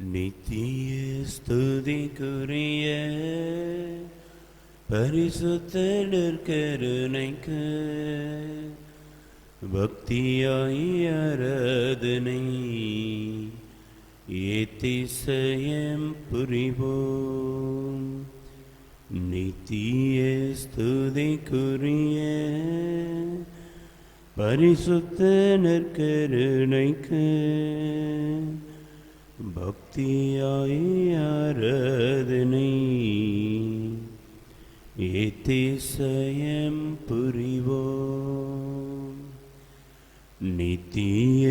நித்திய ஸ்துதிக்குரிய பரிசுத்தர் கருணைக்கு பக்தியாய் ஆராதனை ஏத்திசயம் புரிவோம். நித்திய ஸ்துதிக்குரிய பரிசுத்தர் கருணைக்கு பக்தியாய் ஆராதனை ஏத்திசயம் புரிவோம். நித்திய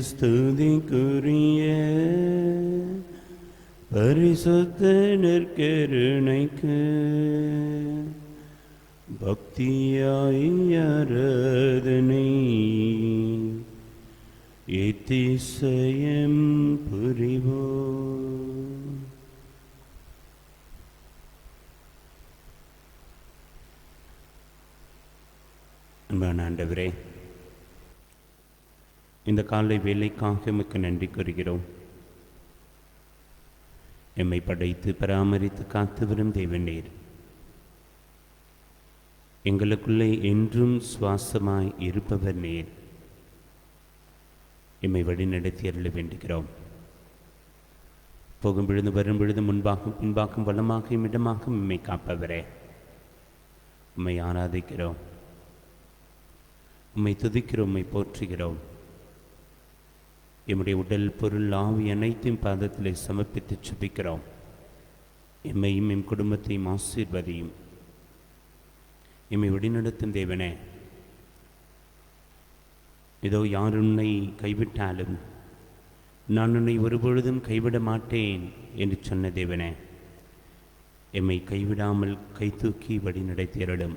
ஸ்துதிக்குரிய பரிசுத்தர் கருணைக்கு பக்தியாய் ஆராதனை ஏத்திசயம் புரிவோம். அன்பான ஆண்டவரே, இந்த காலை வேலைக்காக மிக்க நன்றி கூறுகிறோம். எம்மை படைத்து பராமரித்து காத்து வரும் தேவனீர், எங்களுக்குள்ளே என்றும் சுவாசமாய் இருப்பவர் நீர். எம்மை வழிநடத்தி அருள வேண்டுகிறோம். போகும் பொழுது வரும் பொழுது முன்பாகவும் பின்பாகவும் வளமாகவும் இடமாகவும் எம்மை காப்பவரே, உம்மை ஆராதிக்கிறோம், உம்மை துதிக்கிறோம், உம்மை போற்றுகிறோம். எம்முடைய உடல் பொருள் ஆவி அனைத்தையும் பாதத்திலே சமர்ப்பித்து சுபிக்கிறோம். எம்மையும் எம் குடும்பத்தையும் ஆசீர்வதியும். எம்மை வழிநடத்தும் தேவனே, இதோ யார் உன்னை கைவிட்டாலும் நான் உன்னை ஒருபொழுதும் கைவிட மாட்டேன் என்று சொன்ன தேவனே, எம்மை கைவிடாமல் கைதூக்கி வழி நடத்தியருளும்.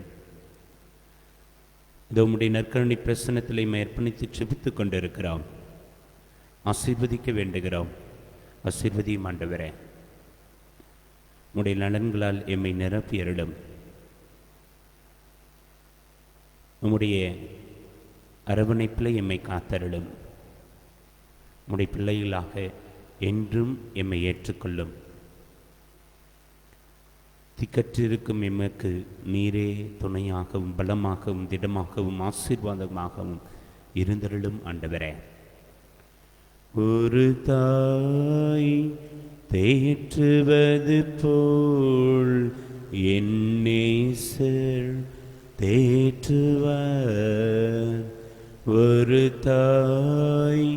இதோ உம்முடைய நற்கருணை பிரசன்னத்தில் எம்மை அர்ப்பணித்து செபித்துக் கொண்டிருக்கிறோம். ஆசீர்வதிக்க வேண்டுகிறோம். ஆசீர்வதியும் ஆண்டவரே, உம்முடைய நலன்களால் எம்மை நிரப்பியருளும். உம்முடைய அரவணைப்பில் எம்மை காத்தருளும். உம்முடைய பிள்ளைகளாக என்றும் எம்மை ஏற்றுக்கொள்ளும். திக்கற்றிருக்கும் எமக்கு நீரே துணையாகவும் பலமாகவும் திடமாகவும் ஆசீர்வாதமாகவும் இருந்தருளும் ஆண்டவரே. ஒரு தாய் தேற்றுவது போல் என் நேசர் தேற்றுவார். ஒரு தாய்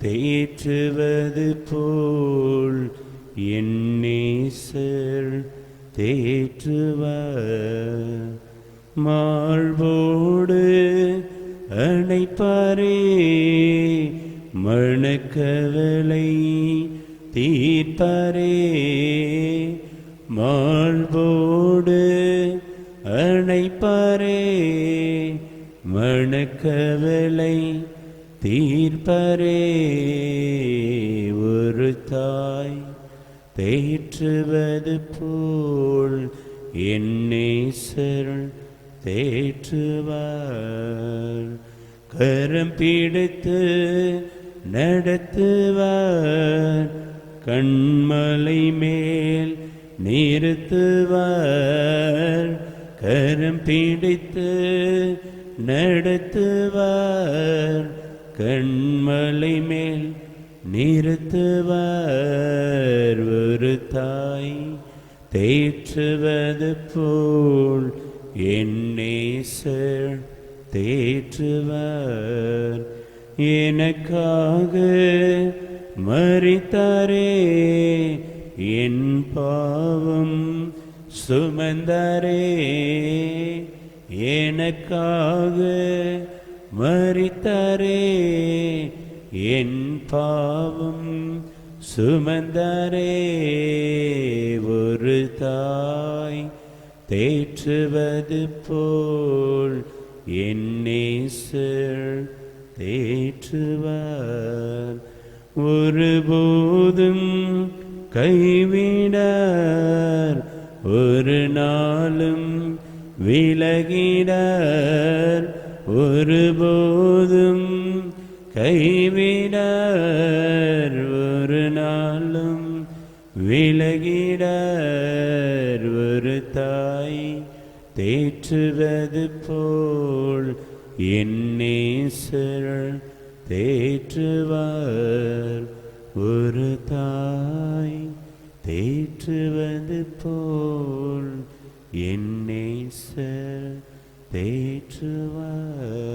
தேற்றுவது போல் என் நேசர் தேற்றுவார். மார்போடு அணைப்பாரே, மனக்கவலை தீர்ப்பாரே. மார்போடு அணைப்பாரே, மனக்கவலை தீர்ப்பாரே. ஒரு தாய் தேற்றுவது போல் என் நேசர் தேற்றுவார். கரம் பிடித்து நடத்துவார், கண்மலை மேல் நிறுத்துவார். கரம் பிடித்து நடத்துவார், கண்மலை மேல் நிறுத்துவார். ஒரு தாய் தேற்றுவது போல் என் நேசர் தேற்றுவார். எனக்காக மரித்தாரே, என் பாவம் சுமந்தாரே. எனக்காக மரித்தாரே, என் பாவம் சுமந்தாரே. ஒரு தாய் தேற்றுவது போல் என் நேசர் தேற்றுவார். ஒருபோதும் கைவிடார், ஒரு நாளும் விலகிடார். ஒருபோதும் கைவிடார், ஒரு நாளும் விலகிடர் ஒரு தாய் தேற்றுவது போல் என் நேசர் தேற்றுவார். ஒரு தாய் தேற்றுவது போல் என் நேசர் தேற்றுவார்.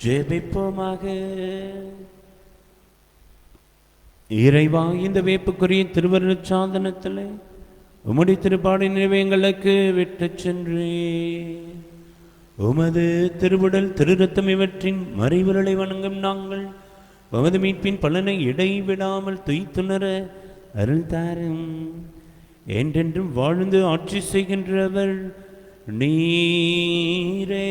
ஜெபிப்போமாக. இறைவா, இந்த வேப்புக்குரிய திருவருள் சாதனத்தில் உம்முடைய திருப்பாடை நிறைவேங்களுக்கு விட்டு சென்றே உமது திருவுடல் திருரத்தம் இவற்றின் மறைவுகளை வணங்கும் நாங்கள் உமது மீட்பின் பலனை இடைவிடாமல் துய்த்துணர அருள் தாரும். என்றென்றும் வாழ்ந்து ஆட்சி செய்கின்றவர் நீரே.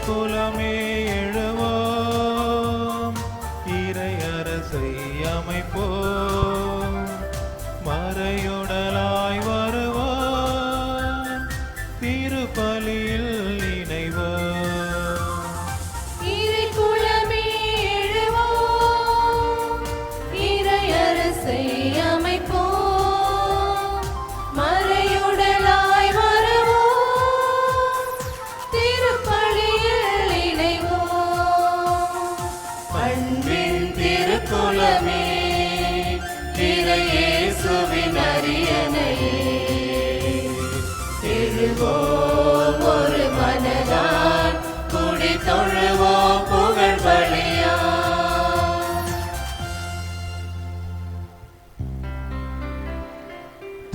குலமே எழுவோம், இறையரசை அமைப்போம், மறையுடலாய் வருவோம், திருப்பலியில் இணைவோம். இறைக்குலமே எழுவோம், இறையரசை அமைப்போம்,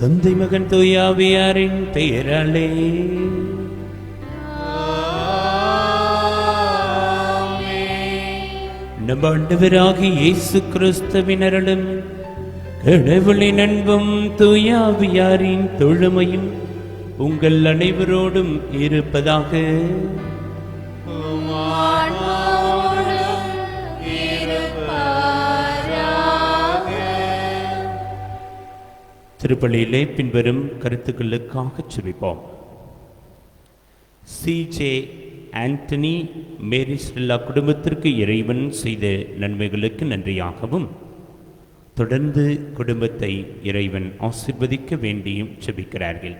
தந்தை மகன் தூயாவியாரின் பெயராலே நம் ஆண்டவராகிய இயேசு கிறிஸ்துவின் அருளும் கடவுளின் அன்பும் தூயாவியாரின் தொழுமையும் உங்கள் அனைவரோடும் இருப்பதாக. திருப்பலியிலே பின்வரும் கருத்துக்களுக்காக செபிப்போம். CJ ஆண்டனி மேரி ஸ்டெல்லா குடும்பத்திற்கு இறைவன் செய்த நன்மைகளுக்கு நன்றியாகவும் தொடர்ந்து குடும்பத்தை இறைவன் ஆசீர்வதிக்க வேண்டியும் செபிக்கிறார்கள்.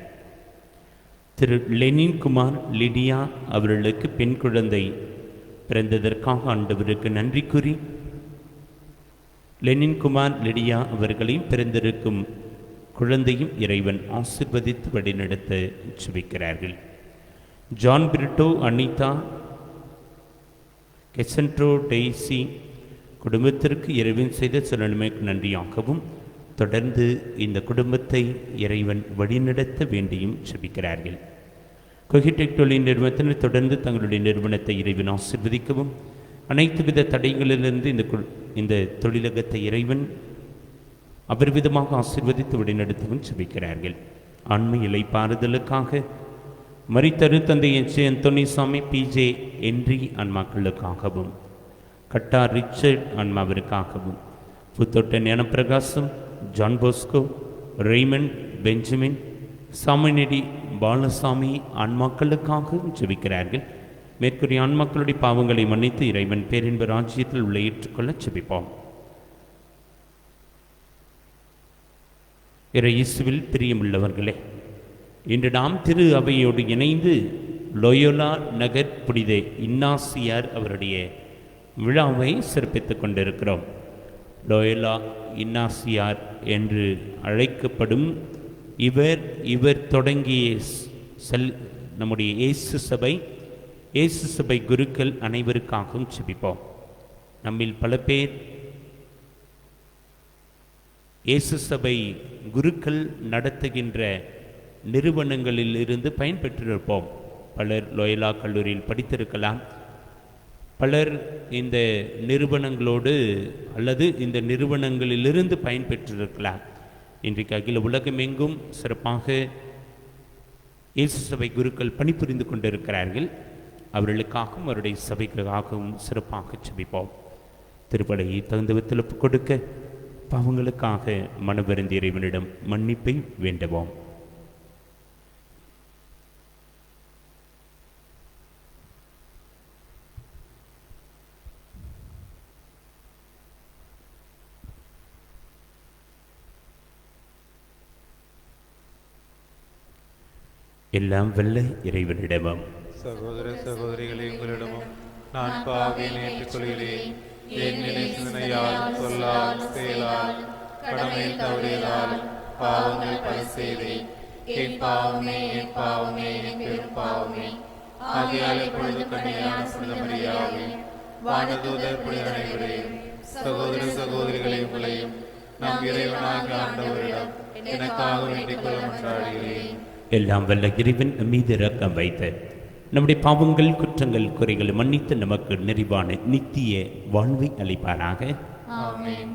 திரு லெனின் குமார் லிடியா அவர்களுக்கு பெண் குழந்தை பிறந்ததற்காக ஆண்டவருக்கு நன்றி கூறி லெனின் குமார் லிடியா அவர்களையும் பிறந்திருக்கும் குழந்தையும் இறைவன் ஆசீர்வதித்து வழிநடத்த செபிக்கிறார்கள். ஜான் பிரிட்டோ, அனிதா, கெசன்ட்ரோ, டெய்சி குடும்பத்திற்கு இறைவன் செய்த சில நன்மைக்கு நன்றியாகவும் தொடர்ந்து இந்த குடும்பத்தை இறைவன் வழிநடத்த வேண்டியும் செபிக்கிறார்கள். கொஹிடெக்டோலின் நிறுவனத்தினர் தொடர்ந்து தங்களுடைய நிறுவனத்தை இறைவன் ஆசீர்வதிக்கவும் அனைத்து வித தடைகளிலிருந்து இந்த தொழிலகத்தை இறைவன் அபரிவிதமாக ஆசீர்வதித்து வழிநடத்தவும் செபிக்கிறார்கள். ஆன்ம இலைப்பாறுதலுக்காக மரித்தரு தந்தை எச் அந்தோனிசாமி, PJ என்றி ஆன்மாக்களுக்காகவும், கட்டா ரிச்சர்ட் ஆன்மாவிற்காகவும், புத்தொட்ட Gnanaprakasam, John Bosco, Raymond, Benjamin, சாமினடி பாலசாமி ஆன்மாக்களுக்காகவும் ஜெபிக்கிறார்கள். மேற்கூறிய ஆன்மாக்களுடைய பாவங்களை மன்னித்து இறைவன் பேரின்ப ராஜ்யத்தில் உள்ள ஏற்றுக்கொள்ள ஜெபிப்போம். இயேசுவில் பிரியமுள்ளவர்களே, இன்று நாம் திரு அவையோடு இணைந்து லோயோலா நகர் புனித இன்னாசியார் அவருடைய விழாவை சிறப்பித்துக் கொண்டிருக்கிறோம். லோயோலா இன்னாசியார் என்று அழைக்கப்படும் இவர் தொடங்கிய நம்முடைய இயேசு சபை குருக்கள் அனைவருக்காகவும் செபிப்போம். நம்மில் பல பேர் இயேசு சபை குருக்கள் நடத்துகின்ற நிறுவனங்களில் இருந்து பயன்பெற்றிருப்போம். பலர் லோயலா கல்லூரியில் படித்திருக்கலாம். பலர் இந்த நிறுவனங்களோடு அல்லது இந்த நிறுவனங்களிலிருந்து பயன்பெற்றிருக்கலாம். இன்றைக்கு அகில உலகமெங்கும் சிறப்பாக இயேசு சபை குருக்கள் பணிபுரிந்து கொண்டிருக்கிறார்கள். அவர்களுக்காகவும் அவருடைய சபைகளுக்காகவும் சிறப்பாக செபிப்போம். திருப்பலியை தகுந்த விதத்தில் ஒப்புக் கொடுக்க பாவங்களுக்காக மனவருந்திய இறைவனிடம் மன்னிப்பை வேண்டுவோம். எல்லாம் வல்ல இறைவனிடமும் சகோதர சகோதரிகளை உங்களிடமும் நான் பாவியை ஏற்றுக்கொள்கிறேன். என் நிலை சிந்தனையால், சொல்லால், செயலால், கடமையில் தவறியதால் பாவங்கள் பல செய்தேன். என் பாவமே, என் பாவமே, என் பெரும் பாவமே. ஆகையால் எப்பொழுது கண்ணியான புனித மரியாவே, வானதூதர் புனித அனைவரையும், சகோதர சகோதரிகளை உங்களையும் நம் இறைவனாகிய ஆண்டவரிடம் எனக்காக வேண்டிக் கொள்ள மன்றாடுகிறேன். எல்லாம் வல்ல இறைவன் மீது இரக்கம் வைத்து நம்முடைய பாவங்கள், குற்றங்கள், குறைகளை மன்னித்து நமக்கு நிறைவான நித்திய வாழ்வை அளிப்பாராக. ஆமென்.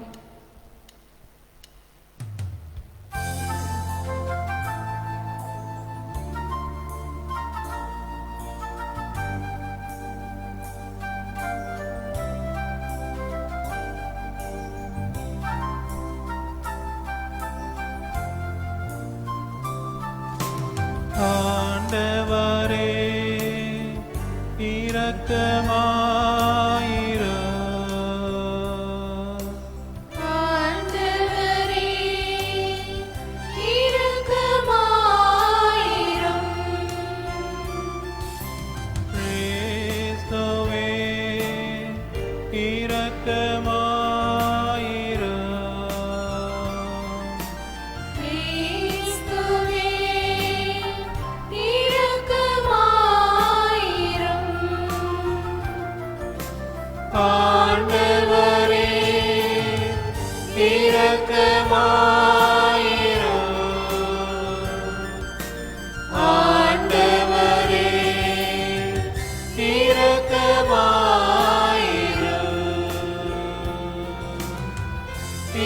ஆண்டவரே இரக்கமாயிரும். ஆண்டவரே இரக்கமாயிரும். கிறிஸ்துவே இரக்கமாயிரும். கிறிஸ்துவே இரக்கமாயிரும். ஆண்டவரே இரக்கமாயிரும். இரக்கமாயிரும்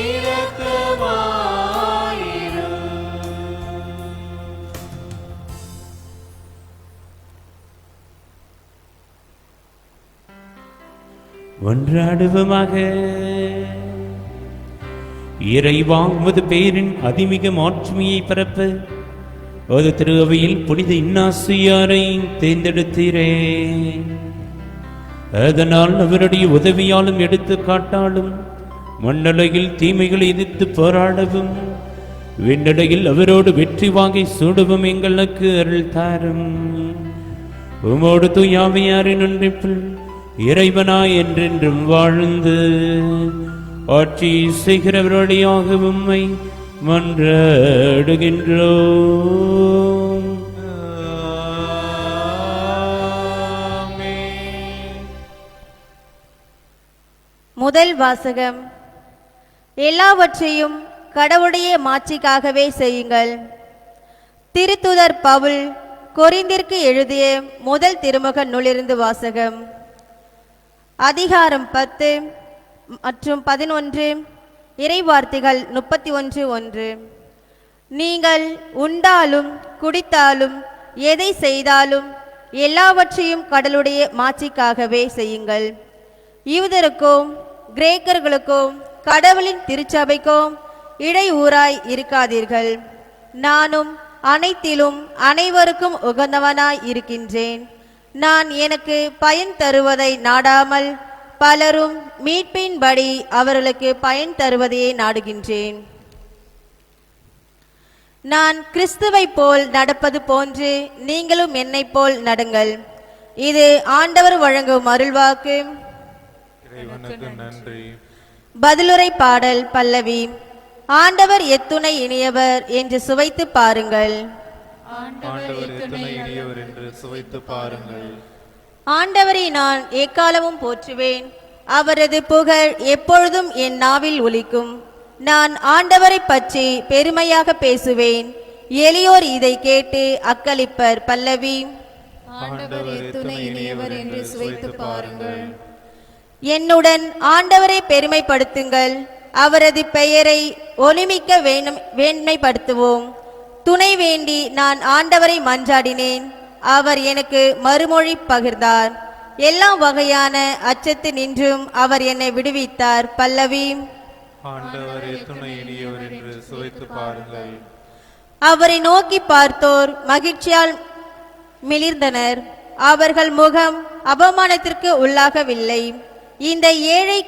இரக்கமாயிரும். ஒன்றாடுவமாக. இறைவா, உமது பேரின் அதிமிக மாட்சிமையை பரப்ப ஒரு திருவையில் புனித இன்னாசியாரை தேர்ந்தெடுத்தீரே. அதனால் அவருடைய உதவியாலும் எடுத்துக்காட்டாலும் மண்ணலையில் தீமைகளை எதிர்த்து போராடவும் விண்ணடையில் அவரோடு வெற்றி வாங்கி சூடவும் எங்களுக்கு அருள் தாரும். உமோடு தூயாவியாரின் ஒன்றிப்பில் இறைவனாய் என்றென்றும் வாழ்ந்து ஆட்சி செய்கிறவருடையாக உம்மை மன்றாடுகின்றோம். முதல் வாசகம். எல்லாவற்றையும் கடவுளுடைய மாட்சிக்காகவே செய்யுங்கள். திருத்துதர் பவுல் கொரிந்திற்கு எழுதிய முதல் திருமுக நூலிலிருந்து வாசகம். அதிகாரம் 10 மற்றும் 11, இறைவார்த்தைகள் 31:1. நீங்கள் உண்டாலும் குடித்தாலும் எதை செய்தாலும் எல்லாவற்றையும் கடவுளுடைய மாட்சிக்காகவே செய்யுங்கள். யூதருக்கும் கிரேக்கர்களுக்கும் கடவுளின் திருச்சபைக்கும் இடையூறாய் இருக்காதீர்கள். நானும் அனைத்திலும் அனைவருக்கும் உகந்தவனாய் இருக்கின்றேன். நான் எனக்கு பயன் தருவதை நாடாமல் பலரும் மீட்பின்படி அவர்களுக்கு பயன் தருவதையே நாடுகின்றேன். நான் கிறிஸ்துவை போல் நடப்பது போன்று நீங்களும் என்னை போல் நடங்கள். இது ஆண்டவர் வழங்கும் அருள்வாக்கு. நன்றி. பதிலுரை பாடல் பல்லவி. ஆண்டவர் எத்துணை இனியவர் என்று சுவைத்து பாருங்கள். ஆண்டவர் எத்துணை இனியவர் என்று சுவைத்து பாருங்கள். ஆண்டவரை நான் எக்காலமும் போற்றுவேன். அவரது புகழ் எப்பொழுதும் என் நாவில் ஒலிக்கும். நான் ஆண்டவரை பற்றி பெருமையாக பேசுவேன். எளியோர் இதை கேட்டு அக்களிப்பர். பல்லவி. ஆண்டவர் எத்துணை இனியவர் என்று சுவைத்து பாருங்கள். என்னுடன் ஆண்டவரை பெருமைப்படுத்துங்கள். அவரது பெயரை ஒளிமிக்க வேண்மைப்படுத்துவோம். துணை வேண்டி நான் ஆண்டவரை மன்றாடினேன். அவர் எனக்கு மறுமொழி பகிர்ந்தார். எல்லா வகையான அச்சத்து நின்றும் அவர் என்னை விடுவித்தார். பல்லவி. ஆண்டவர் எத்துணை இனியவர் என்று சுவைத்து பாருங்கள். அவரை நோக்கி பார்த்தோர் மகிழ்ச்சியால் மிளிர்ந்தனர். அவர்கள் முகம் அவமானத்திற்கு உள்ளாகவில்லை. இந்த ஏழை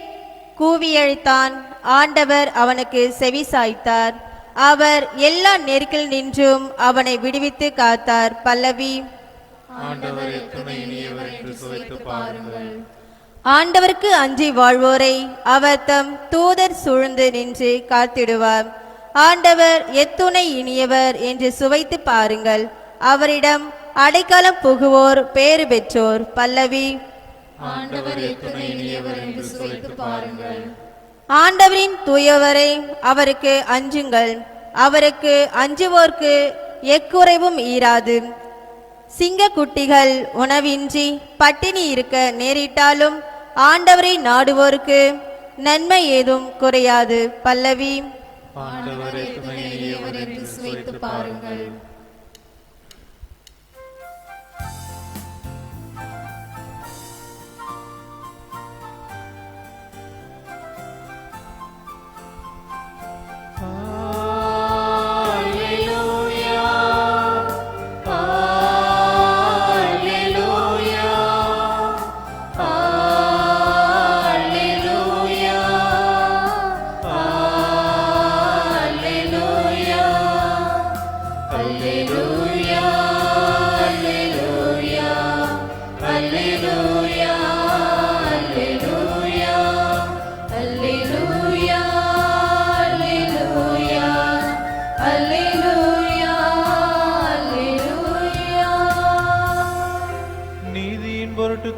கூவியழைத்தான். ஆண்டவர் அவனுக்கு செவி சாய்த்தார். அவர் எல்லா நெருக்கில் நின்றும் அவனை விடுவித்து காத்தார். பல்லவி. ஆண்டவர் எத்துணை இனியவர் என்று சுவைத்து பாருங்கள். ஆண்டவருக்கு அஞ்சி வாழ்வோரை அவர் தம் தூதர் சூழ்ந்து நின்று காத்திடுவார். ஆண்டவர் எத்துணை இனியவர் என்று சுவைத்து பாருங்கள். அவரிடம் அடைக்கலம் புகுவோர் பேறு பெற்றோர். பல்லவி. ஆண்டவர் எத்துணை இனியவர் என்று சுவைத்து பாருங்கள். ஆண்டவரின் தூயவரை அவருக்கு அஞ்சுங்கள். அவருக்கு அஞ்சுவோர்க்கு எக்குறைவும் ஈராது. சிங்க குட்டிகள் உணவின்றி பட்டினி இருக்க நேரிட்டாலும் ஆண்டவரை நாடுவோருக்கு நன்மை ஏதும் குறையாது. பல்லவி. ஆண்டவர் எத்துணை இனியவர் என்று சுவைத்து பாருங்கள்.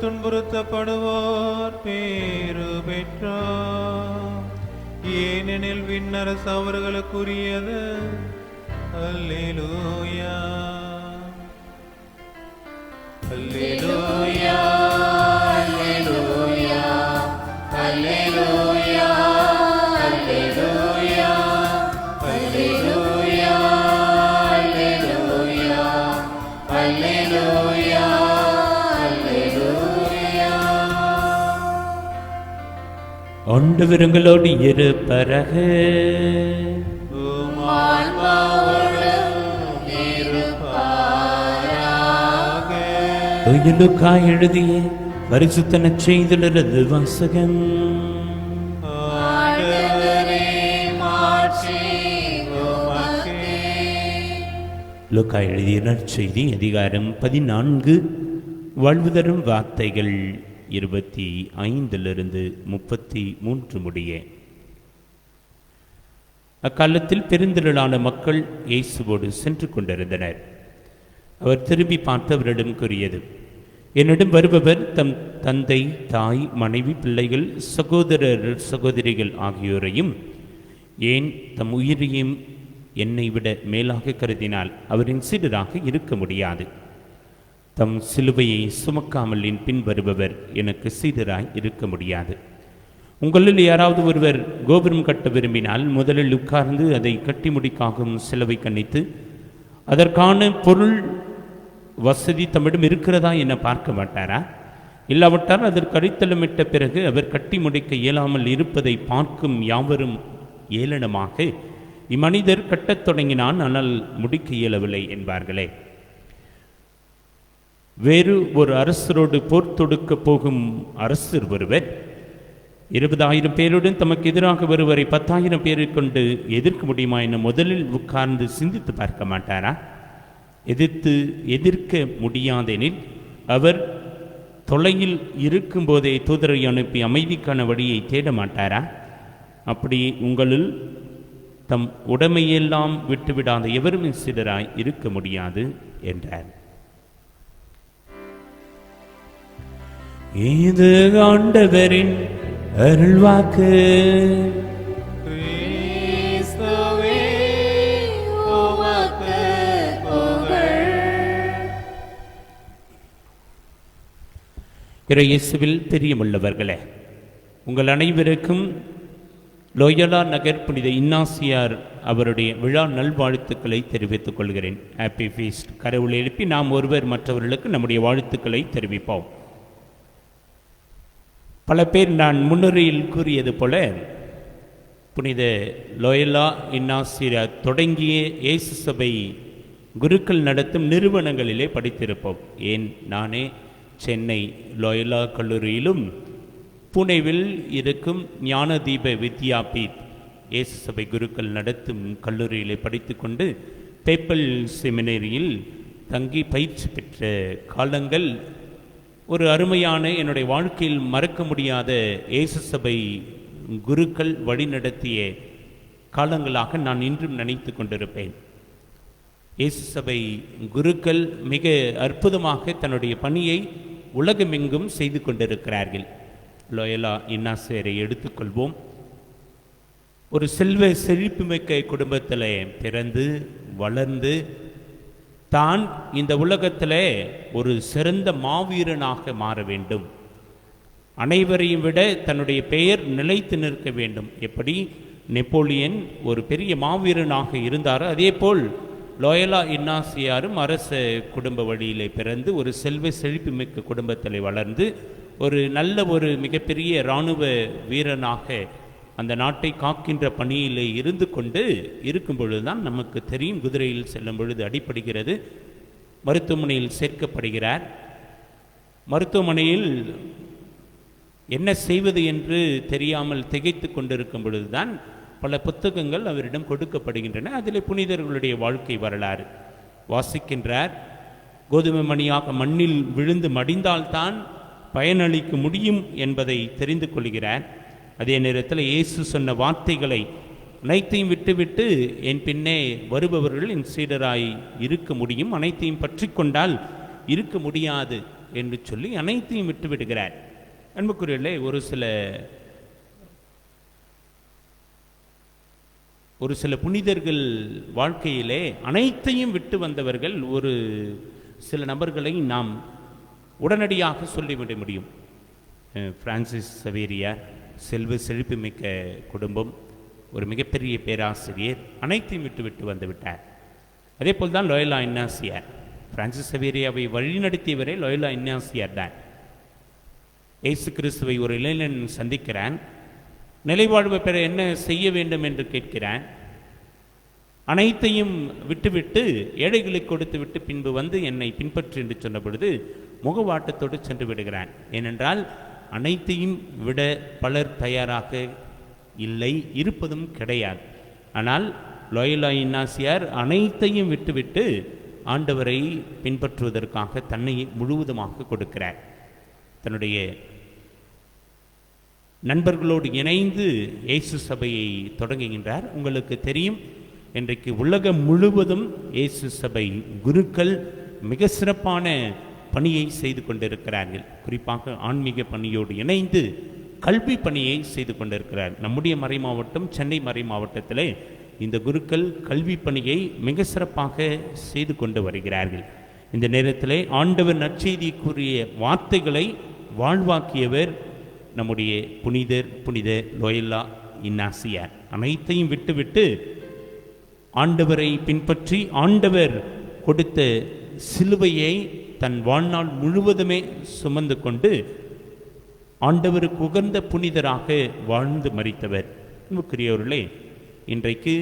துன்புறுத்தப்படுவோர் பேறு பெற்றார். ஏனெனில் விண்ணரசு அவர்களுக்குரியது. அல்லேலூயா அல்லேலூயா. ஆண்டவர்களோடு இருப்பரக. லூக்கா எழுதிய பரிசுத்த நற்செய்தியிலிருந்து வாசகம். லூக்கா எழுதிய நற்செய்தி அதிகாரம் 14 வாழ்வு தரும் வார்த்தைகள் 25 33 முடிய. அக்காலத்தில் பெருந்திரளான மக்கள் இயேசுவோடு சென்று கொண்டிருந்தனர். அவர் திரும்பி பார்த்தவரிடம் கூறியது, என்னிடம் வருபவர் தம் தந்தை, தாய், மனைவி, பிள்ளைகள், சகோதரர், சகோதரிகள் ஆகியோரையும் ஏன் தம் உயிரையும் என்னை விட மேலாக கருதினால் அவரின் சீடராக இருக்க முடியாது. தம் சிலுவையை சுமக்காமல் என் பின் வருபவர் எனக்கு சீடராய் இருக்க முடியாது. உங்களில் யாராவது ஒருவர் கோபுரம் கட்ட விரும்பினால் முதலில் உட்கார்ந்து அதை கட்டி முடிக்காகும் செலவை கணித்து அதற்கான பொருள் வசதி தம்மிடம் இருக்கிறதா என பார்க்க மாட்டாரா? இல்லாவிட்டால் அதற்கு அடித்தளமிட்ட பிறகு அவர் கட்டி முடிக்க இயலாமல் இருப்பதை பார்க்கும் யாவரும் ஏளனமாக, இம்மனிதர் கட்டத் தொடங்கினான் ஆனால் முடிக்க இயலவில்லை என்பார்களே. வேறு ஒரு அரசரோடு போர் தொடுக்கப் போகும் அரசர் ஒருவர் 20,000 பேருடன் தமக்கு எதிராக ஒருவரை 10,000 பேரை கொண்டு எதிர்க்க முடியுமா என முதலில் உட்கார்ந்து சிந்தித்து பார்க்க மாட்டாரா? எதிர்க்க முடியாதெனில் அவர் தொலையில் இருக்கும்போதே தூதரை அனுப்பி அமைதிக்கான வழியை தேட மாட்டாரா? அப்படி உங்களில் தம் உடைமையெல்லாம் விட்டுவிடாத எவரும் சீடராய் இருக்க முடியாது என்றார். இது ஆண்டவரின் அருள்வாக்கு. இயேசுவில் பிரியமுள்ளவர்களே, உங்கள் அனைவருக்கும் லோயலா நகர் புனித இன்னாசியார் அவருடைய விழா நல்வாழ்த்துக்களை தெரிவித்துக் கொள்கிறேன். Happy feast. கடவுளை எழுப்பி நாம் ஒருவர் மற்றவர்களுக்கு நம்முடைய வாழ்த்துக்களை தெரிவிப்போம். பல பேர் நான் முன்னுரையில் கூறியது போல புனித லோயலா இன்னாசியார் தொடங்கிய இயேசு சபை குருக்கள் நடத்தும் நிறுவனங்களிலே படித்திருப்போம். ஏன், நானே சென்னை லோயலா கல்லூரியிலும் புனேவில் இருக்கும் ஞானதீப வித்யாபீட் இயேசு சபை குருக்கள் நடத்தும் கல்லூரியிலே படித்து கொண்டு பேப்பல் செமினரியில் தங்கி பயிற்சி பெற்ற காலங்கள் ஒரு அருமையான, என்னுடைய வாழ்க்கையில் மறக்க முடியாத இயேசு சபை குருக்கள் வழிநடத்திய காலங்களாக நான் இன்றும் நினைத்து கொண்டிருப்பேன். இயேசு சபை குருக்கள் மிக அற்புதமாக தன்னுடைய பணியை உலகமெங்கும் செய்து கொண்டிருக்கிறார்கள். லோயலா இன்னாசியாரை எடுத்துக்கொள்வோம். ஒரு செல்வ செழிப்புமிக்க குடும்பத்தில் பிறந்து வளர்ந்து தான் இந்த உலகத்தில் ஒரு சிறந்த மாவீரனாக மாற வேண்டும், அனைவரையும் விட தன்னுடைய பெயர் நிலைத்து நிற்க வேண்டும். எப்படி நெப்போலியன் ஒரு பெரிய மாவீரனாக இருந்தாரோ அதே போல் லோயலா இன்னாசியாரும் அரச குடும்ப வழியிலே பிறந்து ஒரு செல்வ செழிப்புமிக்க குடும்பத்தில் வளர்ந்து ஒரு நல்ல ஒரு மிகப்பெரிய இராணுவ வீரனாக அந்த நாட்டை காக்கின்ற பணியிலே இருந்து கொண்டு இருக்கும் பொழுதுதான் நமக்கு தெரியும், குதிரையில் செல்லும் பொழுது அடிபடுகிறது, மருத்துவமனையில் சேர்க்கப்படுகிறார். மருத்துவமனையில் என்ன செய்வது என்று தெரியாமல் திகைத்து கொண்டிருக்கும் பொழுதுதான் பல புத்தகங்கள் அவரிடம் கொடுக்கப்படுகின்றன. அதில் புனிதர்களுடைய வாழ்க்கை வரலாறு வாசிக்கின்றார். கோதுமை மணியாக மண்ணில் விழுந்து மடிந்தால்தான் பயனளிக்க முடியும் என்பதை தெரிந்து கொள்கிறார். அதே நேரத்தில் இயேசு சொன்ன வார்த்தைகளை அனைத்தையும் விட்டுவிட்டு என் பின்னே வருபவர்கள் என் சீடராய் இருக்க முடியும், அனைத்தையும் பற்றி கொண்டால் இருக்க முடியாது என்று சொல்லி அனைத்தையும் விட்டுவிடுகிறார். அன்புக்குரியவர்களே, ஒரு சில புனிதர்கள் வாழ்க்கையிலே அனைத்தையும் விட்டு வந்தவர்கள் ஒரு சில நபர்களை நாம் உடனடியாக சொல்லிவிட முடியும். பிரான்சிஸ் சவேரியார், செல்வ செழிப்புமிக்க குடும்பம், ஒரு மிகப்பெரிய பேராசிரியர், அனைத்தையும் விட்டு வந்து விட்டார். அதே போல் தான் லோயலா இன்னாசியார். பிரான்சிஸ் சவேரியாவை வழிநடத்தியவரே லோயலா இன்னாசியார் தான். இயேசு கிறிஸ்துவை ஒரு இளைஞன் சந்திக்கிறான். நிலைவாழ்வு பெற என்ன செய்ய வேண்டும் என்று கேட்கிறான். அனைத்தையும் விட்டுவிட்டு ஏழைகளுக்கு கொடுத்து விட்டு பின்பு வந்து என்னை பின்பற்று என்று சொன்ன பொழுது முகவாட்டத்தோடு சென்று விடுகிறான். ஏனென்றால் அனைத்தையும் விட பலர் தயாராக இல்லை, இருப்பதும் கிடையாது. ஆனால் லோயலா இன்னாசியார் அனைத்தையும் விட்டுவிட்டு ஆண்டவரை பின்பற்றுவதற்காக தன்னை முழுவதுமாக கொடுக்கிறார். தன்னுடைய நண்பர்களோடு இணைந்து இயேசு சபையை தொடங்குகின்றார். உங்களுக்கு தெரியும், இன்றைக்கு உலகம் முழுவதும் இயேசு சபை குருக்கள் மிக சிறப்பான பணியை செய்து கொண்டிருக்கிறார்கள். குறிப்பாக ஆன்மீக பணியோடு இணைந்து கல்வி பணியை செய்து கொண்டிருக்கிறார். நம்முடைய மறை மாவட்டம், சென்னை மறை மாவட்டத்திலே இந்த குருக்கள் கல்வி பணியை மிக சிறப்பாக செய்து கொண்டு வருகிறார்கள். இந்த நேரத்திலே ஆண்டவர் நற்செய்திக்குரிய வார்த்தைகளை வாழ்வாக்கியவர் நம்முடைய புனித லோயலா இன்னாசியார். அனைத்தையும் விட்டுவிட்டு ஆண்டவரை பின்பற்றி ஆண்டவர் கொடுத்த சிலுவையை தன் வாழ்நாள் முழுவதுமே சுமந்து கொண்டு ஆண்டவருக்கு உகந்த புனிதராக வாழ்ந்து மரித்தவர். அன்புக்குரியவர்களே, இன்றைக்கு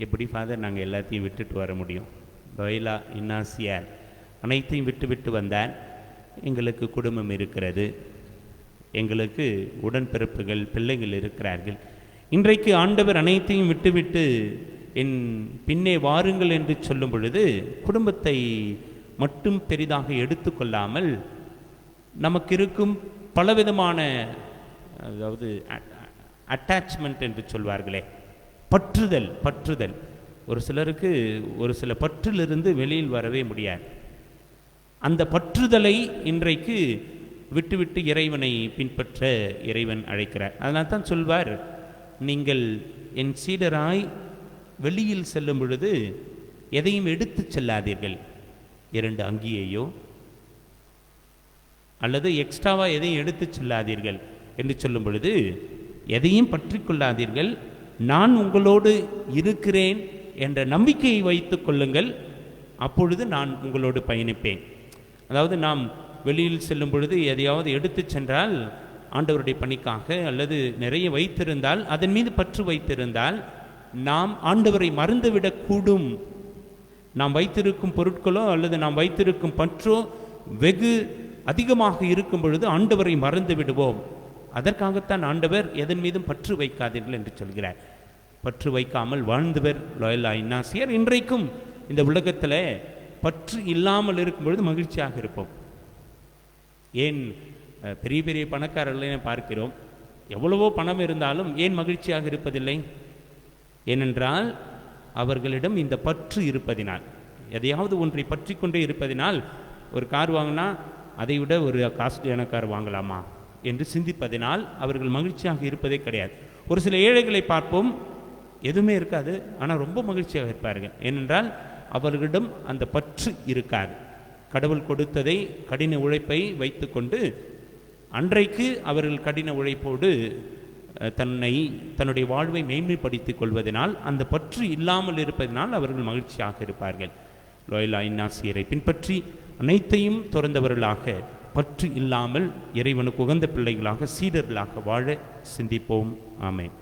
எப்படி ஃபாதர் நாங்கள் எல்லாத்தையும் விட்டுட்டு வர முடியும்? லோயலா இன்னாசியார் அனைத்தையும் விட்டு வந்தார். எங்களுக்கு குடும்பம் இருக்கிறது, எங்களுக்கு உடன்பிறப்புகள் பிள்ளைகள் இருக்கிறார்கள். இன்றைக்கு ஆண்டவர் அனைத்தையும் விட்டுவிட்டு என் பின்னே வாருங்கள் என்று சொல்லும் பொழுது குடும்பத்தை மட்டும் பெரிதாக எடுத்துக்கொள்ளாமல் நமக்கு இருக்கும் பலவிதமான, அதாவது அட்டாச்மெண்ட் என்று சொல்வார்களே, பற்றுதல். ஒரு சிலருக்கு ஒரு சில பற்றிலிருந்து வெளியில் வரவே முடியாது. அந்த பற்றுதலை இன்றைக்கு விட்டுவிட்டு இறைவனை பின்பற்ற இறைவன் அழைக்கிறார். அதனால் தான் சொல்வார், நீங்கள் என் சீடராய் வெளியில் செல்லும் பொழுது எதையும் எடுத்து செல்லாதீர்கள். 2 அங்கியையோ அல்லது எக்ஸ்ட்ராவாக எதையும் எடுத்து செல்லாதீர்கள் என்று சொல்லும் பொழுது எதையும் பற்றி கொள்ளாதீர்கள். நான் உங்களோடு இருக்கிறேன் என்ற நம்பிக்கையை வைத்து கொள்ளுங்கள், அப்பொழுது நான் உங்களோடு பயணிப்பேன். அதாவது நாம் வெளியில் செல்லும் பொழுது எதையாவது எடுத்து சென்றால், ஆண்டவருடைய பணிக்காக அல்லது நிறைய வைத்திருந்தால், அதன் மீது பற்று வைத்திருந்தால் நாம் ஆண்டவரை மறந்துவிடக்கூடும். நாம் வைத்திருக்கும் பொருட்களோ அல்லது நாம் வைத்திருக்கும் பற்றோ வெகு அதிகமாக இருக்கும் பொழுது ஆண்டவரை மறந்து விடுவோம். அதற்காகத்தான் ஆண்டவர் எதன் மீதும் பற்று வைக்காதீர்கள் என்று சொல்கிறார். பற்று வைக்காமல் வாழ்ந்தவர் லோயலா இன்னாசியார். இன்றைக்கும் இந்த உலகத்தில் பற்று இல்லாமல் இருக்கும் பொழுது மகிழ்ச்சியாக இருப்போம். ஏன் பெரிய பெரிய பணக்காரர்களை பார்க்கிறோம், எவ்வளவோ பணம் இருந்தாலும் ஏன் மகிழ்ச்சியாக இருப்பதில்லை? ஏனென்றால் அவர்களிடம் இந்த பற்று இருப்பதினால், எதையாவது ஒன்றை பற்றி கொண்டே இருப்பதினால், ஒரு கார் வாங்கினா அதை விட ஒரு காஸ்ட்லியான கார் வாங்கலாமா என்று சிந்திப்பதினால் அவர்கள் மகிழ்ச்சியாக இருப்பதே கிடையாது. ஒரு சில ஏழைகளை பார்ப்போம், எதுவுமே இருக்காது, ஆனால் ரொம்ப மகிழ்ச்சியாக இருப்பார்கள். ஏனென்றால் அவர்களிடம் அந்த பற்று இருக்காது. கடவுள் கொடுத்ததை, கடின உழைப்பை வைத்து கொண்டு அன்றைக்கு அவர்கள் கடின உழைப்போடு தன்னுடைய வாழ்வை மேன்மைப்படுத்திக் கொள்வதனால், அந்த பற்று இல்லாமல் இருப்பதனால் அவர்கள் மகிழ்ச்சியாக இருப்பார்கள். லோயலா இன்னாசியரை பின்பற்றி அனைத்தையும் துறந்தவர்களாக, பற்று இல்லாமல் இறைவனுக்கு உகந்த பிள்ளைகளாக, சீடர்களாக வாழ சிந்திப்போம். ஆமென்.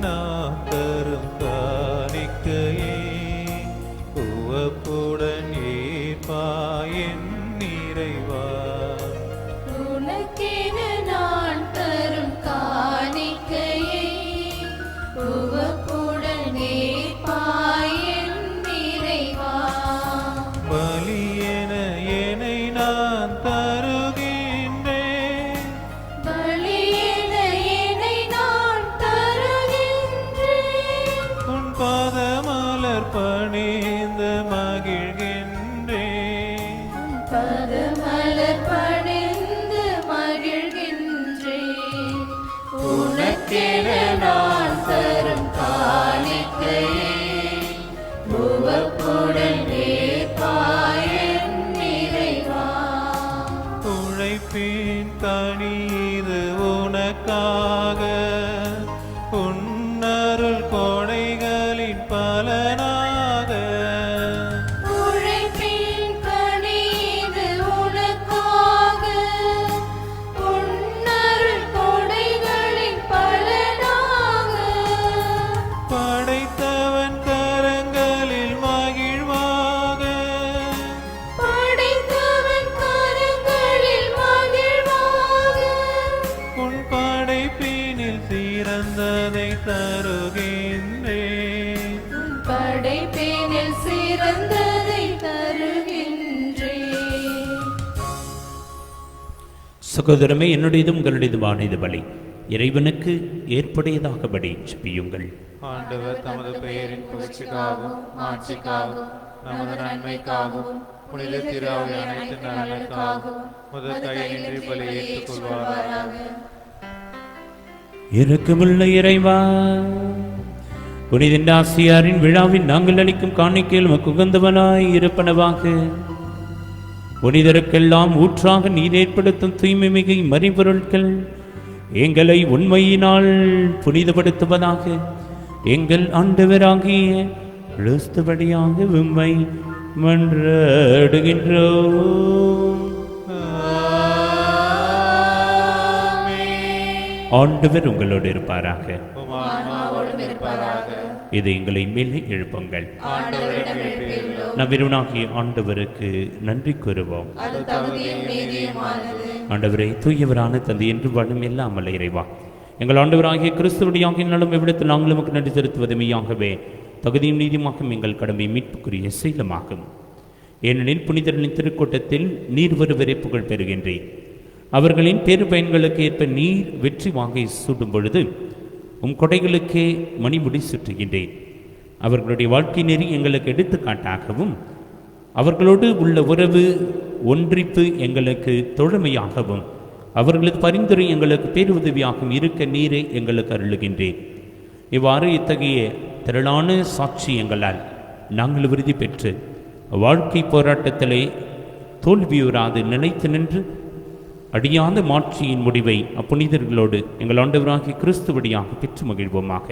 நான் தரும் காணிக்கையே உவப்புடன் ஏற்பாயின் நிறைவா. உனக்கென நான் தரும் காணிக்கையை உவப்புடன் ஏற்பாயின் நிறைவா. பலியென என்னை நான் தருகின்றேன், பலியென என்னை நான் தருகின்றேன். உன் பாதமலர் பணிந்து மகிழ்கின்றேன், உன் பதமலர் பணிந்து மகிழ்கின்றேன். உனக்கென நான் தரும் காணிக்கையை உவப்புடன் ஏற்பாயின் நிறைவா. எனில் சிறந்ததை தருகின்றேன். சகோதரமே, என்னுடையதும் உங்களுடையதுமான இது பலி இறைவனுக்கு ஏற்புடையதாகபடி ஜெபியுங்கள். ஆண்டவர் தமது பெயரின் புகழ்ச்சிக்காகவும் மாட்சிக்காகவும் நமது நன்மைக்காகவும் புனித திராவை அனைத்து நலனுக்காகவும் முதல் கையின்றி பலி ஏற்றுக்கொள்வாராக. இரக்கமுள்ள இறைவா, புனித ஆசியாரின் விழாவில் நாங்கள் அளிக்கும் காணிக்கையில் உமக்கு உகந்தவனாய் இருப்பனவாக. புனிதருக்கெல்லாம் ஊற்றாக நீர் ஏற்படுத்தும் தூய்மை மிகு மறைபொருட்கள் எங்களை உண்மையினால் புனிதப்படுத்துவதாக. எங்கள் ஆண்டவராகிய கிறிஸ்துவடியாக உம்மை மன்றாடுகின்றோம். ஆண்டவர் உங்களோடு இருப்பாராக. உம் ஆன்மாவோடும் இருப்பாராக. இது எங்களை மேலே எழுப்புங்கள். ஆண்டவரிடம் எழுப்பியுள்ளோம். நபிருனாகிய ஆண்டவருக்கு நன்றி கூறுவோம். அது தகுதியும் நீதியுமானது. ஆண்டவரே, தூயவரான தந்தை என்று வாழும் எல்லாம் இறைவா, எங்கள் ஆண்டவராகிய கிறிஸ்துவடியாக நலம் எவ்விடத்தில் நாங்கள் நமக்கு நன்றி செலுத்துவது மெய்யாகவே தகுதியும் நீதியுமாகும் எங்கள் கடமை மீட்புக்குரிய சீலமாகும். ஏனெனில் புனிதர்களின் திருக்கூட்டத்தில் நீர் ஒருவரை புகழ் பெறுகின்றேன். அவர்களின் பேரு பயன்களுக்கு ஏற்ப நீர் வெற்றி வாங்கை சூடும் பொழுது உம் கொடைகளுக்கே மணிமுடி சுற்றுகின்றேன். அவர்களுடைய வாழ்க்கை நெறி எங்களுக்கு எடுத்துக்காட்டாகவும் அவர்களோடு உள்ள உறவு ஒன்றிப்பு எங்களுக்கு தோழமையாகவும் அவர்களது பரிந்துரை எங்களுக்கு பேருதவியாகவும் இருக்க நீரே எங்களுக்கு அருளுகின்றேன். இவ்வாறு இத்தகைய திரளான சாட்சியங்களால் நாங்கள் விருதி பெற்று வாழ்க்கை போராட்டத்திலே தோல்வியுறாது நிலைத்து நின்று அடியாத மாட்சியின் முடிவை அப்புனிதர்களோடு எங்கள் ஆண்டவராகிய கிறிஸ்துவடியாக பெற்று மகிழ்வோமாக.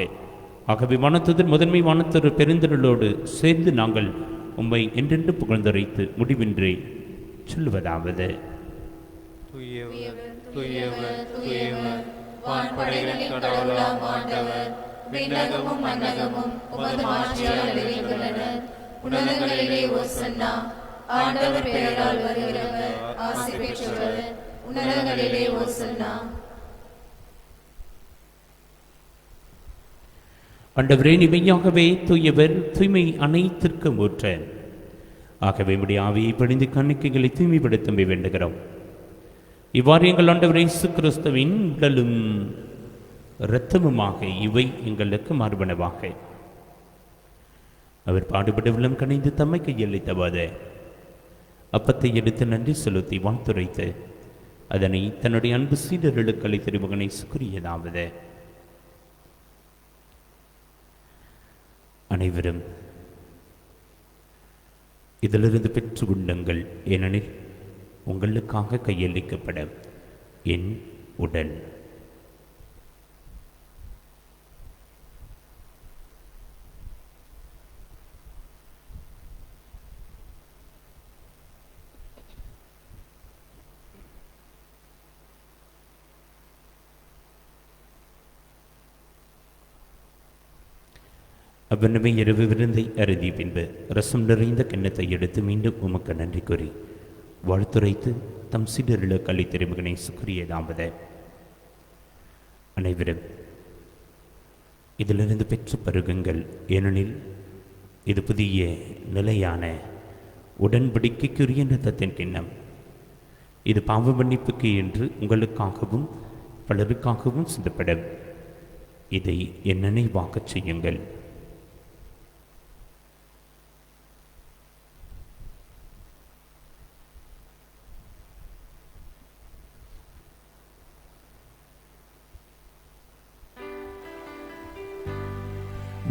ஆகவே வானத்துதர் முதன்மை வானத்தொரு பெருந்திரளோடு சேர்ந்து நாங்கள் உம்மை என்றென்று புகழ்ந்துரைத்து முடிவின்றி சொல்லுவதாவது: தூயவர், தூயவர், தூயவர், வான்படைகளின் கடவுளாம் ஆண்டவர், விண்ணகமும் மண்ணகமும் உமது மாட்சியால் நிறைந்துள்ளன. உன்னதங்களிலே ஓசன்னா. ஆண்டவர் பெயரால் வருகிறவர் ஆசி பெற்றவர். உன்னதங்களிலே ஓசன்னா. ஆண்டவரே, மெய்யாகவே தூயவர், தூய்மை அனைத்திற்கும் ஊற்ற. ஆகவே உம்முடைய ஆவியை பணிந்து காணிக்கைகளை தூய்மைப்படுத்த வேண்டுகிறோம். இவ்வாறு எங்கள் ஆண்டவர் இயேசு கிறிஸ்துவின் உடலும் இரத்தமுமாக இவை எங்களுக்கு மார்பனவாக. அவர் பாடுபட உள்ளம் கணிந்து தம்மை கையளித்தவாறு அப்பத்தை எடுத்து நன்றி செலுத்தி வாழ்த்துரைத்து அதனை தன்னுடைய அன்பு சீடர்களுக்கு அளித்த திருமகனை சுக்குரியதாவது: அனைவரும் இதிலிருந்து பெற்று உண்ணுங்கள், ஏனெனில் உங்களுக்காக கையளிக்கப்பட என் உடல். அவ்வனமே இரவு விருந்தை அருதிய பின்பு ரசம் நிறைந்த கிண்ணத்தை எடுத்து மீண்டும் உமக்கு நன்றி கூறி வாழ்த்துரைத்து தம் சீடர்களுக்கு அளித்த திருமகனை சுக்குரியதாவது: அனைவரும் இதிலிருந்து பெற்று பருகுங்கள், ஏனெனில் இது புதிய நிலையான உடன்படிக்கைக்குரிய இரத்தத்தின் கிண்ணம். இது பாவ மன்னிப்புக்கு என்று உங்களுக்காகவும் பலருக்காகவும் சிந்தப்படும். இதை என் நினைவாகச் செய்யுங்கள்.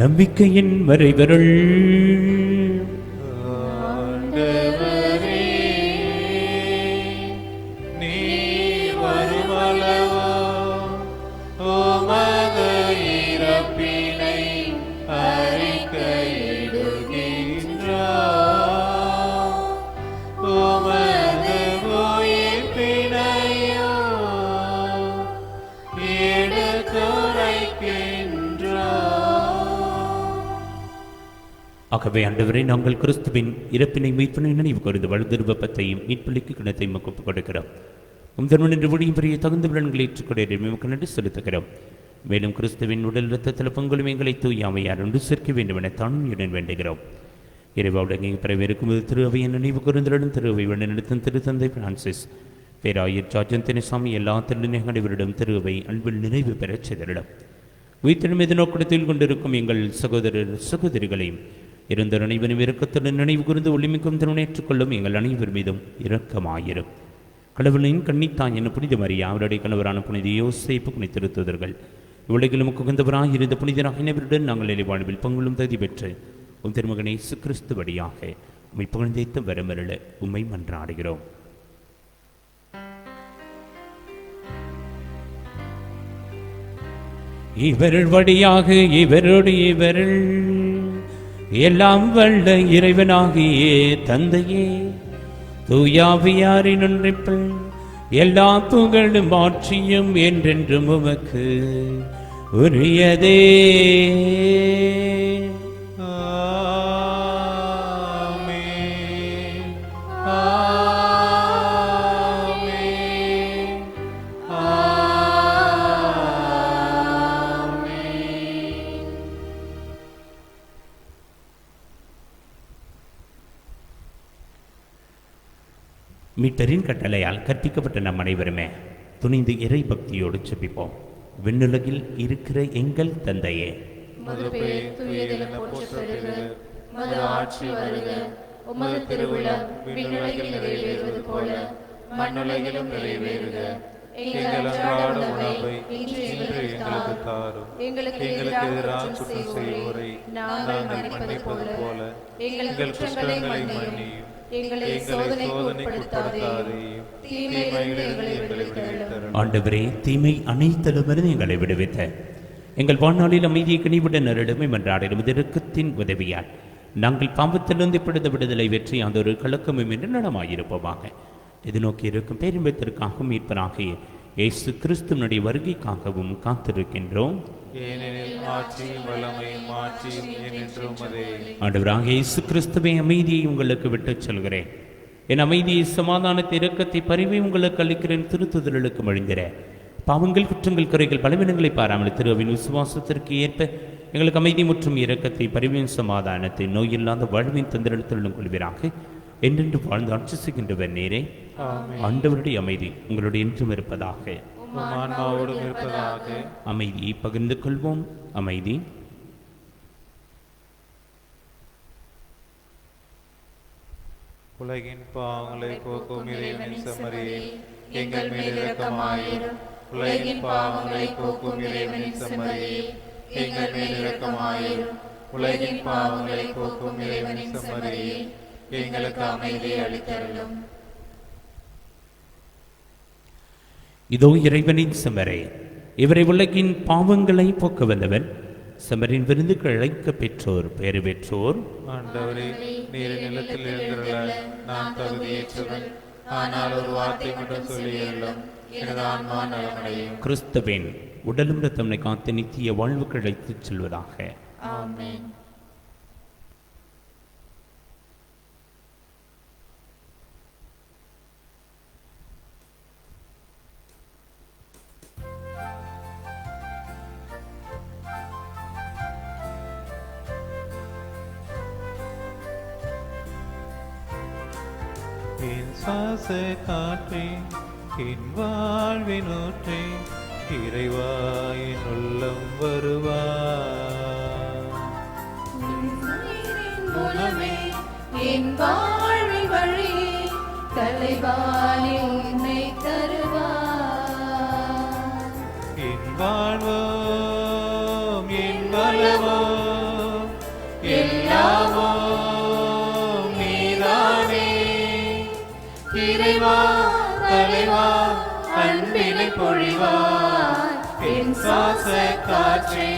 நம்பிக்கையின் மறைபொருள். ஆண்டவரே, நீர் வருமளவோ உமது இறப்பினை அறிக்கையிடுகின்றோம். உமது உயிர்ப்பினையோ எடுத்துரைக்கின்றோம். ஆகவே ஆண்டவரே, நாங்கள் கிறிஸ்துவின் இறப்பினை மீட்பினை நினைவு கூர்ந்து வலுதிருப்பத்தையும் மீட்பளிக்கு கிணத்தை ஒப்புக் கொடுக்கிறோம். உந்தன் என்று ஒளியும் பெரிய தகுந்த விலன்களை ஏற்றுக்கொள்ள நமக்கு நன்றி செலுத்துகிறோம். மேலும் கிறிஸ்துவின் உடல் இரத்தத்தில் பங்குலும் எங்களை தூயாமையார் ஒன்று சேர்க்க வேண்டும் என தானுடன் வேண்டுகிறோம். இறைவாவுடைய பிறவிருக்கும் திரு அவையின் நினைவு குறைந்தரிடம் திரு அவை வழிநடத்தும் திருத்தந்தை பிரான்சிஸ் பேராயர் ஜார்ஜன் தினசாமி எல்லா திருநகைவரிடம் திரு அவை அன்பில் நிறைவு பெறச் செய்தரிடம் உயிர்த்தெழும் மீது நோக்கத்தில் கொண்டிருக்கும் எங்கள் சகோதரர் சகோதரிகளையும் இருந்த அனைவரும் இரக்கத்துடன் நினைவு கூர்ந்து ஒளிமிக்கும் திருநேற்றுக் கொள்ளும் எங்கள் அனைவர் மீதும் இரக்கமாயிரும். கடவுளின் கன்னித்தாய் என புனித மரியா அவருடைய கணவரான புனித யோசேப்பு புனித திருத்துதர்கள் இவ்வுலகிலும் குகந்தவராக இருந்த புனிதராக இனவருடன் நாங்கள் நிலை வாழ்வில் பங்குளும் தகுதி பெற்று உம் திருமகனை இயேசு கிறிஸ்து வழியாக உம்மை புகழ்ந்தேத்த வரமருள உம்மை மன்றாடுகிறோம். இவருள் வழியாக இவரோடு இவருள் எல்லாம் வல்ல இறைவனாகிய தந்தையே தூயாவியாரின் ஒன்றிப்பில் எல்லா புகழும் ஆட்சியும் என்றென்றும் உமக்கு உரியதே. மீட்டரின் கட்டளையால் கற்பிக்கப்பட்ட நம் அனைவருமே துணிந்து இறை பக்தியோடு செபிப்போம். விண்ணுலகில் இருக்கிற எங்கள் தந்தையே, உமது பெயர் தூயதென போற்றப்படுக, உமது ஆட்சி வருக, உமது திருவுளம் விண்ணுலகில் நிறைவேறுவது போல மண்ணுலகிலும் நிறைவேறுக. எங்கள் அன்றாட உணவை இன்று எங்களுக்கு தாரும். எங்களுக்கு எதிராக குற்றம் செய்வோரை நாங்கள் மன்னிப்பது போல எங்கள் குற்றங்களை மன்னியும். எங்களை சோதனைக்கு உட்படுத்தாதேயும், தீமையிலிருந்து எங்களை விடுவித்தருளும். ஆண்டவரே, தீமை அனைத்திலுமிருந்து எங்களை விடுவித்த எங்கள் வாழ்நாளில் அமைதியை கனிவுடன் அருளுமை மன்றாடிடும் இரக்கத்தின் உதவியால் நாங்கள் பாவத்திலிருந்து இப்பொழுது விடுதலை வெற்றி அந்த ஒரு கலக்கமும் என்று நடமாயிருப்போமாக. இது நோக்கி இருக்கும் பேரின்பத்திற்காகவும் மீட்பராகிய இயேசு கிறிஸ்துவனுடைய வருகைக்காகவும் காத்திருக்கின்றோம். ஏனெனில் ஆட்சியும் வல்லமையும் மாட்சியும் என்றென்றும் உமதே. ஆண்டவராகிய இயேசு கிறிஸ்துவை அமைதியை உங்களுக்கு விட்டுச் சொல்கிறேன், என் அமைதியை சமாதானத்தை இரக்கத்தை பரிவை உங்களுக்கு அளிக்கிறேன். திருத்துதலுக்கு மொழிந்திர பாவங்கள் குற்றங்கள் குறைகள் பலவீனங்களை பாராமல் திருவின் விசுவாசத்திற்கு ஏற்ப எங்களுக்கு அமைதி மற்றும் இரக்கத்தை பரிவின் சமாதானத்தை நோயில்லாத வாழ்வின் தந்திரத்திலும் கொள்வீராக. என்றென்று வாழ்ந்து ஆட்சி செய்கின்றவர் நேரே. ஆண்டவருடைய அமைதி உங்களுடைய என்றும் இருப்பதாக. அமைதியை பகிர்ந்து கொள்வோம். அமைதி. உலகின் பாவங்களை போக்கும் இறைவனின் செம்மறியே, எங்கள் மேல் இரக்கமாயிரும். உலகின் பாவங்களை போக்கும் இறைவனின் செம்மறியே, எங்கள் மேல் இரக்கமாயிரும். உலகின் பாவங்களை போக்கும் இறைவனின் செம்மறியே, எங்களுக்கு அமைதியை அளித்தருளும். இதோ இறைவனின் செம்மறே, இவரை உலகின் பாவங்களை போக்க வந்தவர். செம்மறின் விருந்துக்கு அழைக்க பெற்றோர் பேறு பெற்றோர். ஆண்டவரே, நீர் நிலத்தில் எழுந்துள்ள நான் தகுதியேற்றவன், ஆனால் ஒரு வார்த்தை மட்டும் சொல்லியுள்ளோம், எனது ஆன்மா நலமடையும். கிறிஸ்துவின் உடலும் ரத்தம் காத்து நித்திய வாழ்வுக்கு அழைத்துச் செல்வதாக. ஆமென். என் சுவாச காற்றே, என் வாழ்வின் ஊற்றே, இறைவா என் உள்ளம் வருவாய். குணமே என் வாழ்வின் வழியே, தலைவாணி உன்னை தருவாய். என் வாழ்வோம் என் வளவோம் எல்லாமோ நீதானே. இறைவா தலைவா அன்பினை பொழிவாய். என் சுவாச காற்றே,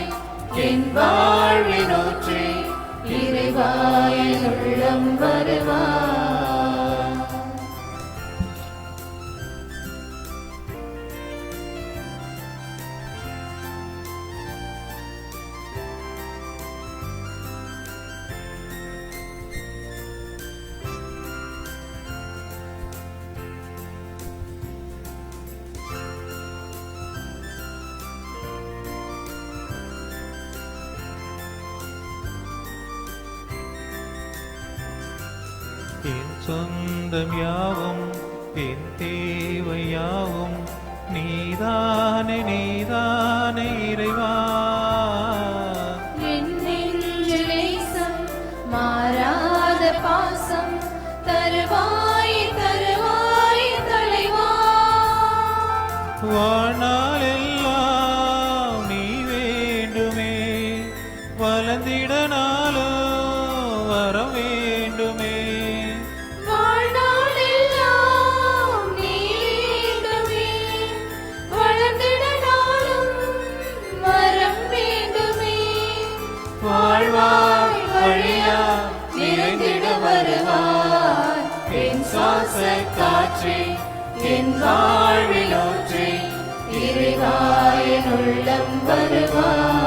என் வாழ்வின் ஊற்றே, இறைவா என் உள்ளம் வருவாய். என் சொந்தம் யாவும் என் தேவை யாவும் நீதானே நீதானே இறைவா. என் நெஞ்சில் நேசம் மாறாத பாசம் தருவாய் தருவாய் தலைவா. வாழ்நாள் எல்லாம் நீ வேண்டுமே, வளர்ந்திட நாளும் வர வேண்டுமே. வாழ்நாள் எல்லாம் நீ வேண்டுமே, வளர்ந்திட நாளும் வரம் வேண்டுமே. வாழ்வாய் வழியா நிறைந்திட வருவாய் என் சுவாச காற்றே என் வாழ்வில் ஊற்றே இறைவா என் உள்ளம் வருவாய்.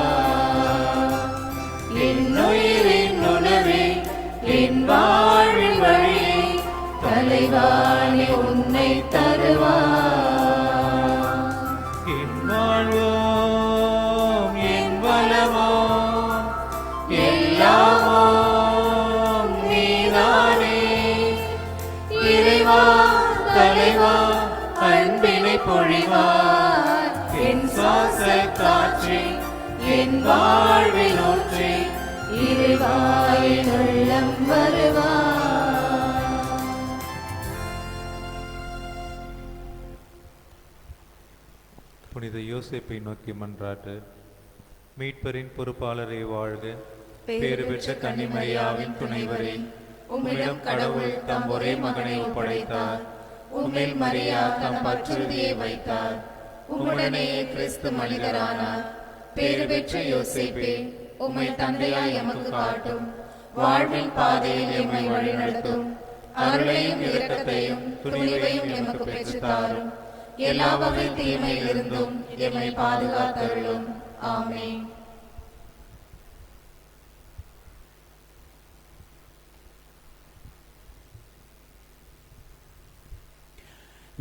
என் உயிரின் உணவே என் வாழ்வின் வழியே தலைவானே உன்னை தருவாய். என் வாழ்வோம் என் வளமோம் எல்லாமும் நீதானே இறைவா தலைவா அன்பினை பொழிவாய் என் சுவாச காற்றே என் வாழ்வில் ஊற்றே இறைவா என் உள்ளம் வருவாய். புனித யோசேப்பை நோக்கி மன்றாட்டு. மீட்பரின் பொறுப்பாளரை வாழ்க. பேறு பெற்ற கன்னிமரியாவின் துணைவரே, உம்மிடம் கடவுள் தம் ஒரே மகனை ஒப்படைத்தார். உம்மில் மரியா தம் பற்றுறுதியை வைத்தார். உம்முடனேயே கிறிஸ்து மனிதரானார். பேறு பெற்ற யோசேப்பே, உம்மை தந்தையாய் எமக்கு காட்டும். வாழ்வின் பாதையில் எம்மை வழிநடத்தும். அருளையும் இரக்கத்தையும் துணிவையும் எமக்கு பெற்றுத்தாரும். எல்லா வகை தீமையிலிருந்தும் எம்மை பாதுகாத்தருளும். ஆமென்.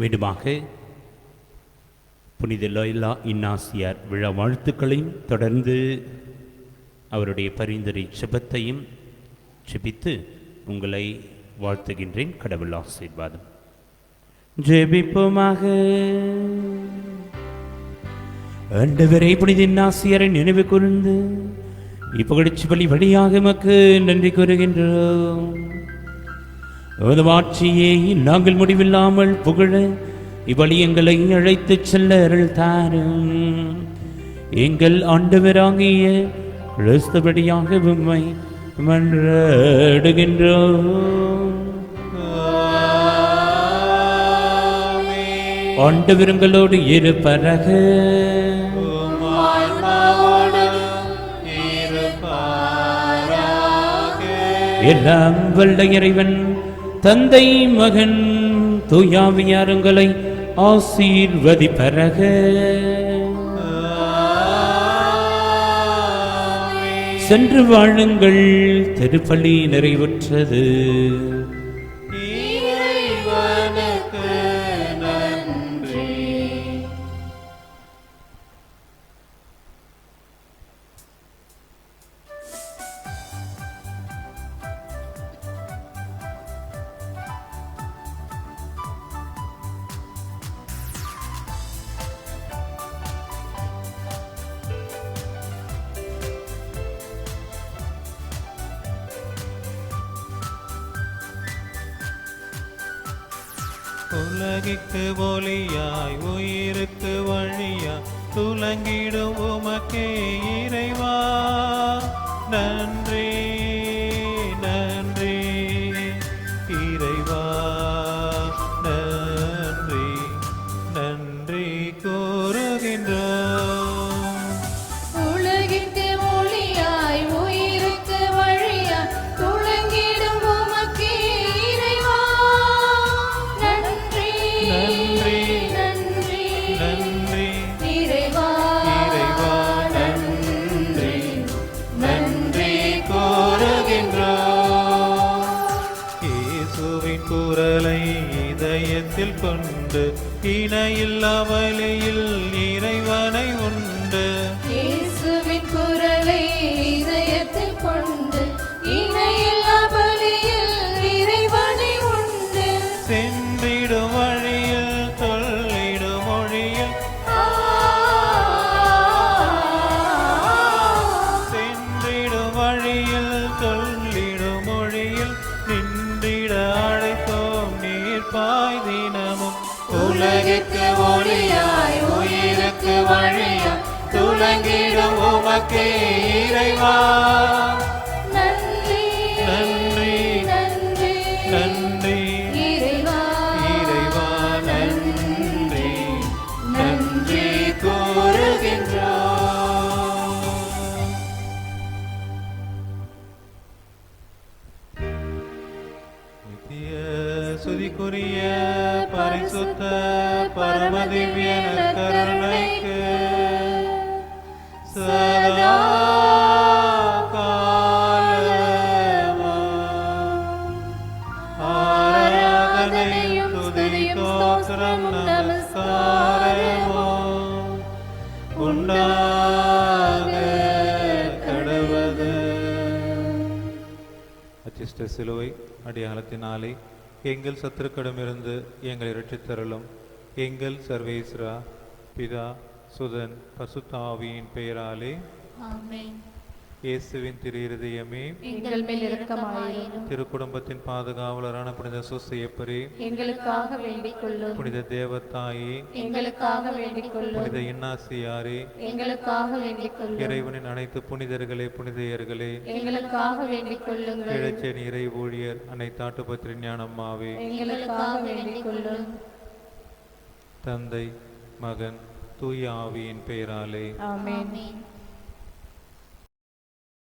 வேண்டுமாக புனித லோயலா இன்னாசியார் விழா வாழ்த்துக்களையும் தொடர்ந்து அவருடைய பரிந்துரை செபத்தையும் செபித்து உங்களை வாழ்த்துகின்றேன். கடவுள் ஆசீர்வாதம். ஜெபிப்போமாக. ஆண்டவரே, புனித இன்னாசியாரை நினைவு கூர்ந்து இப்புகழ்ச்சி பலி வழியாக எமக்கு நன்றி கூறுகின்றோம். ஆட்சியை நாங்கள் முடிவில்லாமல் புகழ இவ்வழி எங்களை அழைத்துச் செல்ல அருள் தாரும். எங்கள் ஆண்டவராகிய கிறிஸ்துபடியாக உம்மை மன்றாடுகின்றோம். ஆண்டவர்களோடு இருப்பதாக. எல்லாம் வல்ல இறைவன் தந்தை மகன் தூயாவியாருங்களை ஆசீர்வதிப்பரக. சென்று வாழுங்கள். திருப்பலி நிறைவுற்றது. உலகிற்கு ஒளியாய் உயிருக்கு வழியா துலங்கிடும் உமக்கே இறைவா நன்றி நன்றி. இறைவா நன்றி நன்றி கூறுகின்றோம். உலகிற்கு ஒளியாய் உயிருக்கு வழியாய் துலங்கிடும் உமக்கே இறைவா நன்றி நன்றி நன்றி நன்றி. இறைவா இறைவா நன்றி நன்றி கூறுகின்றோம். இயேசுவின் குரலை இதயத்தில் கொண்டு இணையில்லா வழியில் இறைவனை உண்டு. இயேசுவின் குரலை இதயத்தில் கொண்டு இணையில்லா பலியில் இறைவனை உலகிற்கு ஒளியாய் உயிருக்கு வழியாய் துலங்கிடும் உமக்கே இறைவா நன்றி நன்றி நன்றி நன்றி இறைவா இறைவா நன்றி நன்றி கூறுகின்றோம். நித்திய சுதிக்குரிய பரிசுத்த பரமதிவ்ய நற்கருணைக்கு சதா காலமும் ஆராதனையும் துதியும் ஸ்தோத்திரமும் நமஸ்காரமும் உண்டாக கடவது. அச்சிஷ்ட சிலுவை அடையாளத்தினாலே எங்கள் சத்துருக்களிடமிருந்து எங்களை இரட்சித்தருளும். எங்கள் சர்வேஸ்வரா பிதா சுதன் பரிசுத்த ஆவியின் பெயராலே ஆமென். இயேசுவின் திரு இருதயமே, எங்கள் மேல் இரக்கமாயிரும். திருக்குடும்பத்தின் பாதுகாவலரான புனித சூசையப்பரே, எங்களுக்காக வேண்டிக் கொள்ளும். புனித தேவத்தாயே, எங்களுக்காக வேண்டிக் கொள்ளும். புனித இன்னாசியாரே, எங்களுக்காக வேண்டிக் கொள்ளும். இறைவனின் அனைத்து புனிதர்களே புனிதையர்களே, எங்களுக்காக வேண்டிக் கொள்ளுங்கள். இழைச்சேன் இறை ஊழியர் அனைத்தாட்டு பத்திரி ஞானம்மாவே, எங்களுக்காக வேண்டிக் கொள்ளும். தந்தை மகன் தூய ஆவியின் பெயராலே ஆமென்.